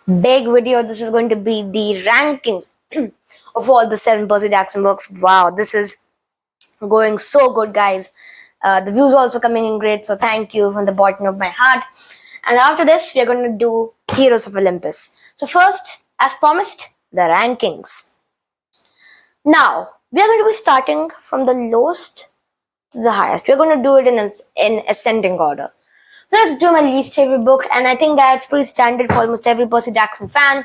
big video. This is going to be the rankings of all the 7 Percy Jackson books. Wow, this is going so good, guys. The views also coming in great, so thank you from the bottom of my heart. And after this, we are going to do Heroes of Olympus. So first, as promised, the rankings. Now, we are going to be starting from the lowest to the highest. We are going to do it in ascending order. So let's do my least favorite book, and I think that's pretty standard for almost every Percy Jackson fan,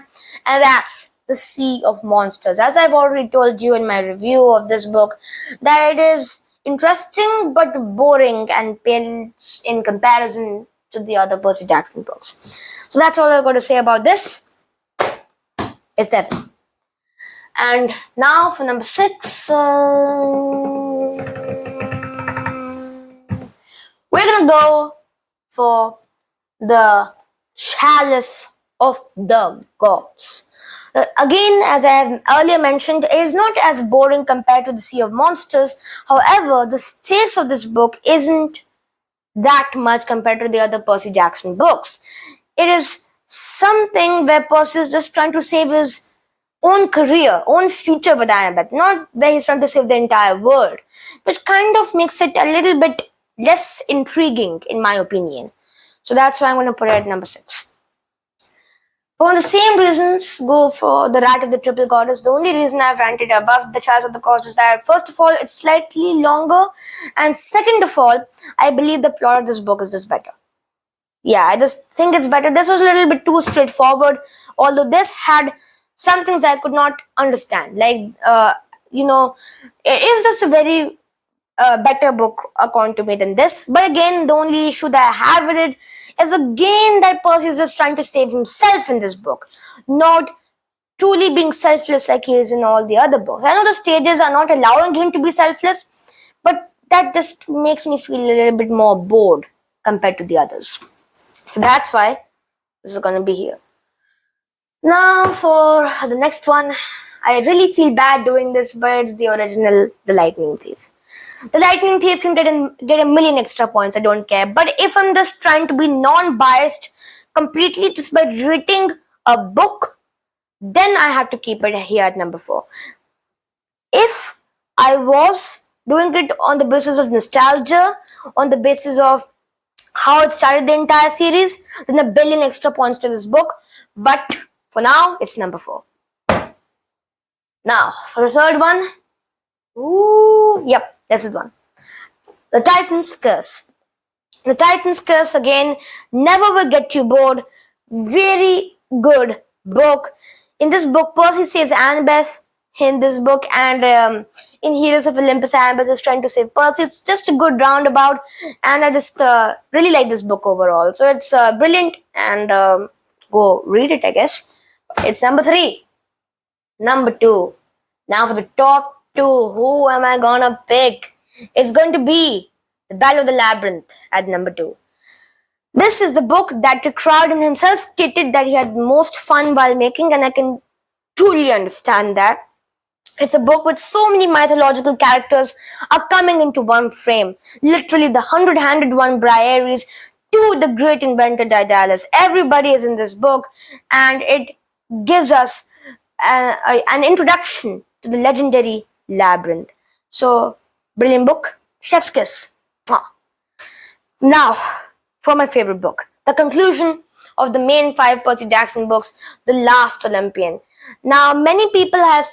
and that's The Sea of Monsters. As I've already told you in my review of this book, that it is interesting but boring and pales in comparison to the other Percy Jackson books. So that's all I've got to say about this. It's 7. And now for number 6, we're gonna go for the Chalice of the Gods. Again, as I have earlier mentioned, it is not as boring compared to the Sea of Monsters. However, the stakes of this book isn't that much compared to the other Percy Jackson books. It is something where Percy is just trying to save his own career, own future with Annabeth, not where he's trying to save the entire world, which kind of makes it a little bit less intriguing in my opinion. So that's why I'm going to put it at number 6. For the same reasons, go for The Rat of the Triple Goddess. The only reason I've ranked it above The Chalice of the Gods is that, first of all, it's slightly longer, and second of all, I believe the plot of this book is just better. Yeah, I just think it's better. This was a little bit too straightforward, although this had some things that I could not understand. Like, it is just a very better book according to me than this. But again, the only issue that I have with it is again that Percy is just trying to save himself in this book, not truly being selfless like he is in all the other books. I know the stages are not allowing him to be selfless, but that just makes me feel a little bit more bored compared to the others. So that's why this is going to be here. Now for the next one, I really feel bad doing this, but it's the original, The Lightning Thief. The Lightning Thief can get a million extra points, I don't care. But if I'm just trying to be non-biased completely just by rating a book, then I have to keep it here at number 4. If I was doing it on the basis of nostalgia, on the basis of how it started the entire series, then a billion extra points to this book. But for now, it's number 4. Now, for the third one, this is one. The Titan's Curse. The Titan's Curse, again, never will get you bored. Very good book. In this book, Percy saves Annabeth in this book, and in Heroes of Olympus, Annabeth is trying to save Percy. It's just a good roundabout, and I just really like this book overall. So it's brilliant, and go read it, I guess. It's number 3. Number 2. Now for the top 2, who am I gonna pick? It's going to be The Battle of the Labyrinth at number 2. This is the book that Rick Riordan himself stated that he had most fun while making, and I can truly understand that. It's a book with so many mythological characters are coming into one frame. Literally the 100-handed one, Briareus, to the great inventor Daedalus. Everybody is in this book, and it gives us an introduction to the legendary Labyrinth. So, brilliant book. Chef's kiss. Now, for my favorite book. The conclusion of the main 5 Percy Jackson books, The Last Olympian. Now, many people have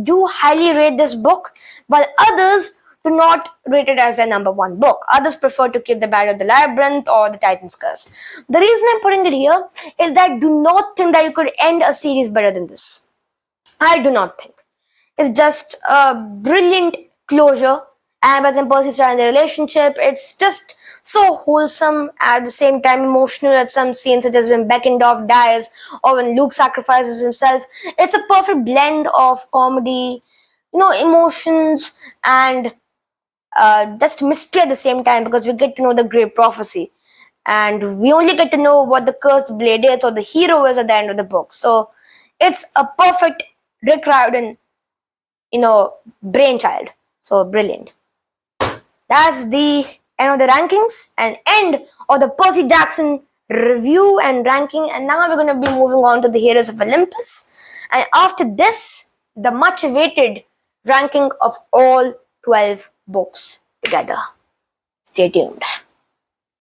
do highly rate this book, while others do not rate it as their number 1 book. Others prefer to keep The Battle of the Labyrinth or The Titan's Curse. The reason I'm putting it here is that do not think that you could end a series better than this. I do not think. It's just a brilliant closure. Annabeth and Percy start in their relationship. It's just so wholesome, at the same time emotional at some scenes, such as when Beckendorf dies or when Luke sacrifices himself. It's a perfect blend of comedy, emotions, and just mystery at the same time, because we get to know the great prophecy. And we only get to know what the cursed blade is or the hero is at the end of the book. So it's a perfect Rick Riordan, brainchild. So brilliant. That's the end of the rankings and end of the Percy Jackson review and ranking, and now we're going to be moving on to the Heroes of Olympus. And after this, the much awaited ranking of all 12 books together. Stay tuned.